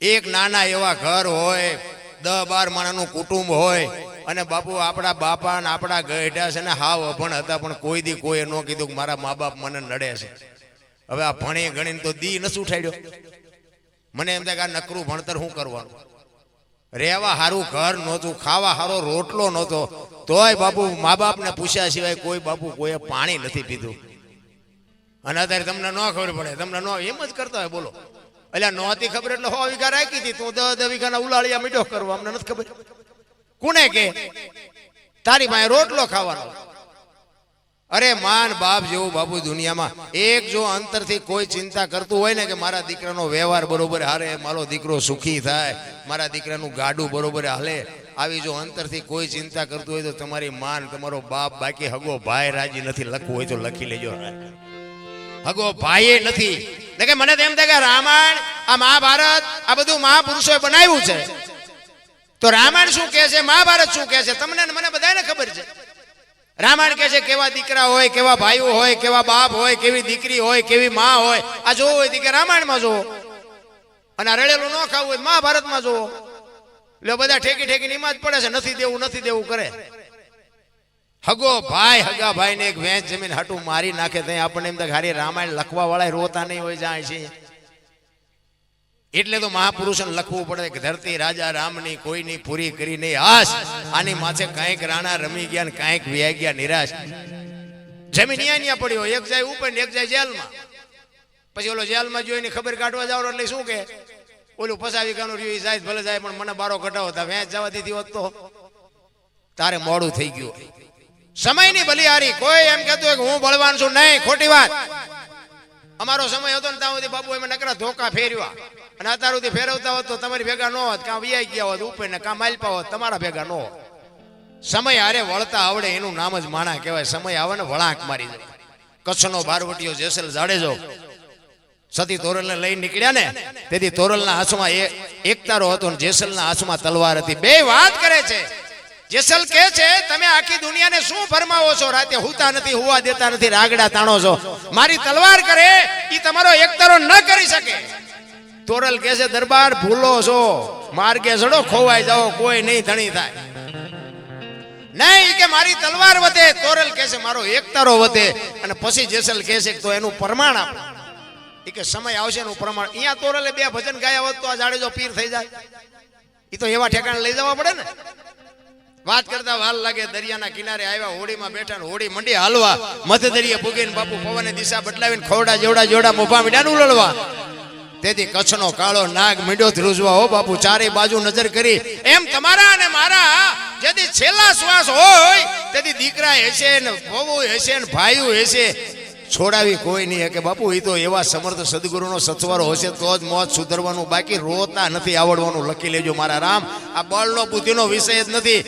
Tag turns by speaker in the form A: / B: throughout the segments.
A: એક નાના એવા ઘર હોય, 10-12 માણસનું કુટુંબ હોય, અને બાપુ આપણા બાપા ને આપણા ગઢા છે ને હાવ અભણ હતા, પણ કોઈ દી કોઈ ન કીધું કે મારા મા બાપ મને નડે છે. હવે આ ભણી ગણીને તો દી નથી ઉઠાડ્યો. મને એમ થાય કે આ નકરું ભણતર શું કરવાનું? રહેવા હારું ઘર નહોતું, ખાવા હારો રોટલો નહોતો, તોય બાપુ મા બાપને પૂછ્યા સિવાય કોઈ બાપુ કોઈએ પાણી નથી પીધું. અને અત્યારે તમને ન ખબર પડે, તમને ન એમ જ કરતા હોય. બોલો, એટલે નહોતી ખબર એટલે 100 વીઘા રાખી હતી, તું 10 વીઘાના ઉલાળિયા મીઠો કરવા, અમને નથી ખબર. કોને કે તારી પાસે રોટલો ખાવાનો? અરે માન બાપ જેવું બાપુ દુનિયામાં એક જો અંતરથી કોઈ ચિંતા કરતું હોય ને કે મારા દીકરાનો વ્યવહાર બરોબર હારે, મારો દીકરો સુખી થાય, મારા દીકરાનું ગાડું બરોબર હાલે, આવી જો અંતરથી કોઈ ચિંતા કરતું હોય તો તમારી માન, તમારો બાપ, બાકી હગો ભાઈ રાજી નથી. લખવું હોય તો લખી લેજો, હગો ભાઈ નથી. કે મને તો એમ થાય કે રામાયણ, આ મહાભારત, આ બધું મહાપુરુષોએ બનાવ્યું છે, તો રામાયણ શું કહે છે, મહાભારત શું કહે છે, તમને મને બધાને ખબર છે. રામાયણ કહે છે કેવા દીકરા હોય, કેવા ભાઈઓ હોય, કેવા બાપ હોય, કેવી દીકરી હોય, કેવી માં હોય. આ જોવું હોય કે રામાયણમાં જોવો, અને રડેલું ન ખાવું હોય મહાભારતમાં જોવો. એટલે બધા ઠેકી ઠેકી નિમાજ પડે છે, નથી દેવું નથી દેવું કરે. હગો ભાઈ હગા ભાઈ ને એક વેચ જમીન હાટું મારી નાખે તો આપણને એમ થાય હારી રામાયણ લખવા વાળા રોતા નહીં હોય જાય છે. એટલે તો મહાપુરુષોને લખવું પડે કે ધરતી રાજા રામની કોઈની પૂરી કરી નહીં આશ, આની માથે કાંઈક રાણા રમી ગયા ને કાંઈક વ્યાઈ ગયા નિરાશ. જમીન અહીંયા પડી હોય, એક જાય ઉપર ને એક જાય જેલમાં. પછી ઓલો જેલમાં જોઈને ખબર કાઢવા જાવ એટલે શું કે ઓલું 50 વીઘાનું રહ્યું જાય ભલે જાય, પણ મને બારો કઢાવો તા વેચ જવા દીધી હોત તો તારે મોડું થઈ ગયું. સમયની બલિહારી. કોઈ એમ કહેતું હોય કે હું બળવાન છું, નહીં, ખોટી વાત. અમારો સમય હતો ને ત્યાં સુધી બાપુ એમાં નકરા ધોકા ફેરવ્યા, અને અત્યાર સુધી ફેરવતા હોત તો તમારી ભેગા ન હોત, કાં વ્યાઈ ગયા હોત ઉપર ને કાં માલપા હોત, તમારા ભેગા ન હોત. સમય હારે વળતા આવડે એનું નામ જ માણા કહેવાય. સમય આવે ને વળાંક મારી જાય. કચ્છનો બારવટીયો જેસલ જાડેજો સતી તોરલને લઈને નીકળ્યા ને, તેથી તોરલના હાથમાં એક તારો હતો ને જેસલના હાથમાં તલવાર હતી. બે વાત કરે છે. જેસલ કહે છે તમે આખી દુનિયાને શું ફરમાવો છો, રાતે હુતા નથી, હુવા દેતા નથી, રાગડા તાણો છો. મારી તલવાર કરે ઈ તમારો એકતારો ન કરી શકે. તોરલ કહે છે દરબાર ભૂલો છો, માર્ગે જડો ખોવાઈ જાઓ, કોઈ નહીં ધણી થાય. નહીં કે મારી તલવાર વધે. તોરલ કહે છે મારો એકતારો વધે. અને પછી જેસલ કહે છે તો એનું પ્રમાણ આપો. એ કે સમય આવશે એનું પ્રમાણ. અહીંયા તોરલે 2 ભજન ગાયા હોત તો આ જાડેજો પીર થઈ જાય. એ તો એવા ઠેકાણે લઈ જવા પડે ને. વાત કરતા વાલ લાગે. દરિયાના કિનારે આવ્યા, હોડીમાં બેઠા, હોડી મંડી હાલવા. મધ્ય દરિયે પૂગીને બાપુ પવને દિશા બદલાવીને ખોડા જેવડા જોડા મોભા મીડાનું ઉલળવા. તેથી કચ્છનો કાળો નાગ મીડો ધ્રુજવા. હો બાપુ ચારે બાજુ નજર કરી. એમ તમારા અને મારા જેથી છેલ્લા શ્વાસ હોય તેથી દીકરા હશે ને વહુ હશે ને ભાઈઓ હશે, છોડાવી કોઈ નહીં કે બાપુ. એ તો એવા સમર્થ સદગુરુનો સથવારો હશે તો જ મોત સુધરવાનું, બાકી રોતા નથી આવડવાનું. લખી લેજો મારા રામ. આ બળનો બુદ્ધિનો વિષય જ નથી.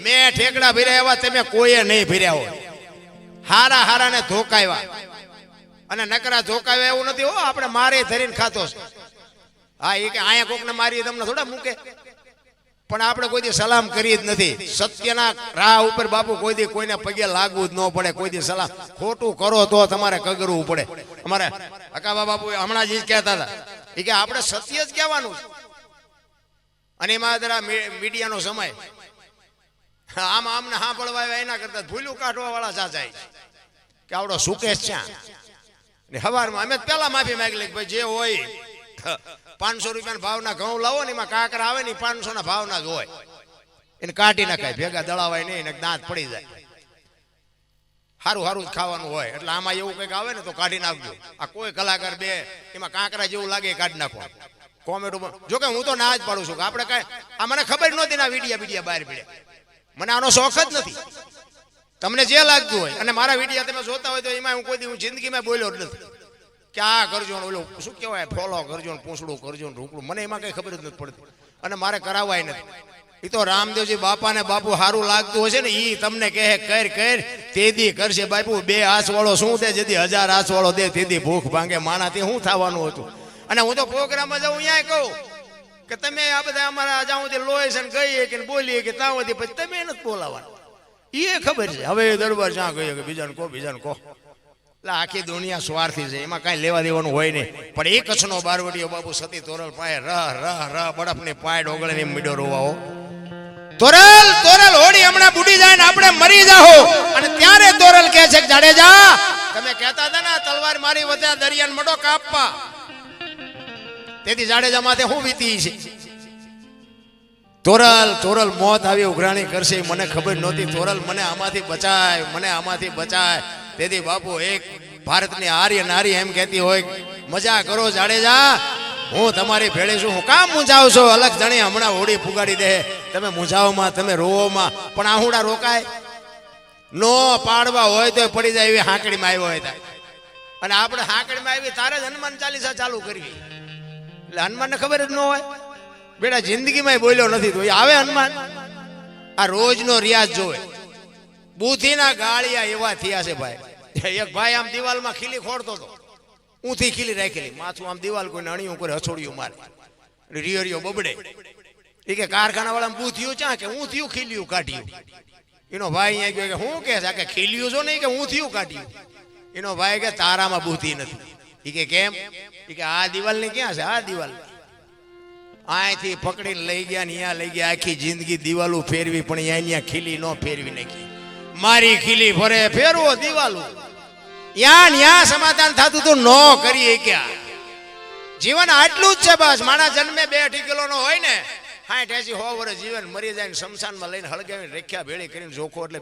A: મેં ઠેકડા ભર્યા એવા તમે કોઈએ નહીં ભર્યા હોય. હારા હારાને ધોકાવ્યા, અને નકરા ધોકાવ્યા એવું નથી. હો આપણે મારે ધરીને ખાતો છે. હા એ કે અહીંયા કોકને મારી તમને થોડા મૂકે, પણ આપણે કોઈ દી સલામ કરી જ નથી. સત્યના રાહ ઉપર બાપુ કોઈ દી કોઈને પગે લાગવું જ ન પડે. કોઈ દી સલામ ખોટું કરો તો તમારે કગરવું પડે. અમારે અકાબા બાપુ હમણાં જ કહેતા હતા એ કે આપણે સત્ય જ કહેવાનું છે. અને એમાં જરા મીડિયાનો સમય આમ આમને હા પડવા એના કરતા ભૂલું કાઢવા વાળા ચાચાય કે આવડો સુકેશ ક્યાં. હવારમાં અમે પેલા માફી માંગી લે ભાઈ જે હોય 500 રૂપિયાના ભાવના ઘઉં લાવો ને એમાં કાકરા આવે ને 500 ના ભાવના જ હોય. એને કાઢી નાખાય, ભેગા દળાવાય નહીં, દાંત પડી જાય. સારું સારું જ ખાવાનું હોય. એટલે આમાં એવું કંઈક આવે ને તો કાઢી નાખજો. આ કોઈ કલાકાર બે એમાં કાંકરા જેવું લાગે કાઢી નાખો. કોમેડી જોકે હું તો ના જ પાડું છું કે આપણે કાંઈ આ મને ખબર નહોતી ના વિડીયા બહાર પડ્યા. મને આનો શોખ જ નથી. તમને જે લાગતું હોય. અને મારા વિડીયા તમે જોતા હોય તો એમાં હું કોઈ દી જિંદગીમાં બોલ્યો જ નથી કે આ કરજો ને ઓલું શું કહેવાય ફોલો કરજો ને પૂંછડું કરજો ને રૂકડું. મને એમાં કઈ ખબર જ નથી પડતી, અને મારે કરાવાય નથી. એ તો રામદેવજી બાપાને બાપુ સારું લાગતું હશે ને એ તમને કહે કર તેદી કરશે. બાપુ 2 હાથ વાળો શું દે, જેથી 1000 હાથ વાળો દે તેદી ભૂખ ભાંગે માણાથી શું થવાનું હતું. અને હું તો પ્રોગ્રામમાં જાઉં અહીંયા કહું કે તમે આ બધા અમારા જાઉં લોહી છે ને ગઈએ કે બોલીએ કે ત્યાં પછી તમે નથી બોલાવવાનું. એ ખબર છે. હવે દરબાર જ્યાં ગયો કે બીજાને કહો એટલે આખી દુનિયા સ્વાર્થી છે, એમાં કાંઈ લેવા દેવાનું હોય નહીં. પણ એક કચ્છનો બારવટીયો બાપુ સતી તોરલ પાય રહ બરફની પાય ઓગળે ને મીડો રોવાઓ. તોરલ તોરલ હોડી હમણાં બુડી જાય ને આપણે મરી જાહો. અને ત્યારે તોરલ કહે છે કે જાડેજા તમે કહેતા હતા ને તલવાર મારી વધ્યા દરિયાને મડો કાપવા, તેથી જાડેજા માથે હું વીતી છે. તોરલ તોરલ મોત આવી ઉઘરાણી કરશે મને ખબર નહોતી. તોરલ મને આમાંથી બચાય, મને આમાંથી બચાય. તેથી બાપુ એક ભારતની આર્ય નારી એમ કહેતી હોય મજા કરો જાડેજા, હું તમારી ભેળે છું. હું કામ મૂંઝાવ છો? અલગ જણી હમણાં હોડી ફુગાડી દે. તમે મૂંઝાવમાં તમે રોવોમાં પણ આહુડા રોકાય નો. પાડવા હોય તો પડી જાય એવી હાંકડીમાં આવ્યો હોય થાય. અને આપણે હાંકડીમાં આવી તારે જ હનુમાન ચાલીસા ચાલુ કરવી. એટલે હનુમાનને ખબર જ ન હોય બેટા, જિંદગીમાં બોલ્યો નથી તો આવે હનુમાન. આ રોજનો રિયાઝ જોવે. બુથીના ગાળિયા એવા થયા છે ભાઈ. એક ભાઈ આમ દિવાલમાં ખીલી ખોડતો હતો, ઊંથી ખીલી રાખેલી, માથું આમ દિવાલ કોઈને અણીયું કરે, હસોડિયું મારે, રિયરિયો બબડે. એ કે કારખાના વાળા બુથિયું ચા કે ઊંથિયું ખીલ્યું કાઢ્યું. એનો ભાઈ અહીંયા ગયો કે હું કે છે કે ખીલ્યું છો નહીં કે ઊંથિયું કાઢ્યું. એનો ભાઈ કે તારામાં બુથી નથી. એ કે કેમ? એ કે આ દિવાલ ને ક્યાં છે? આ દિવાલ અહીંથી પકડીને લઈ ગયા ને અહીંયા લઈ ગયા. આખી જિંદગી દિવાલો ફેરવી પણ અહીંયા ખીલી ન ફેરવી નાખી. મારી ખીલી ફરે ફેરવો દિવાલો. યા સમાધાન થતું તું ન કરી ક્યાં. જીવન આટલું જ છે બસ. માણસ જન્મે 2 કિલો નો હોય ને 60-80 વર્ષ જીવન મરી જાય ને શમશાનમાં લઈને હળગાવીને રેખ્યા ભેળી કરીને જોખો એટલે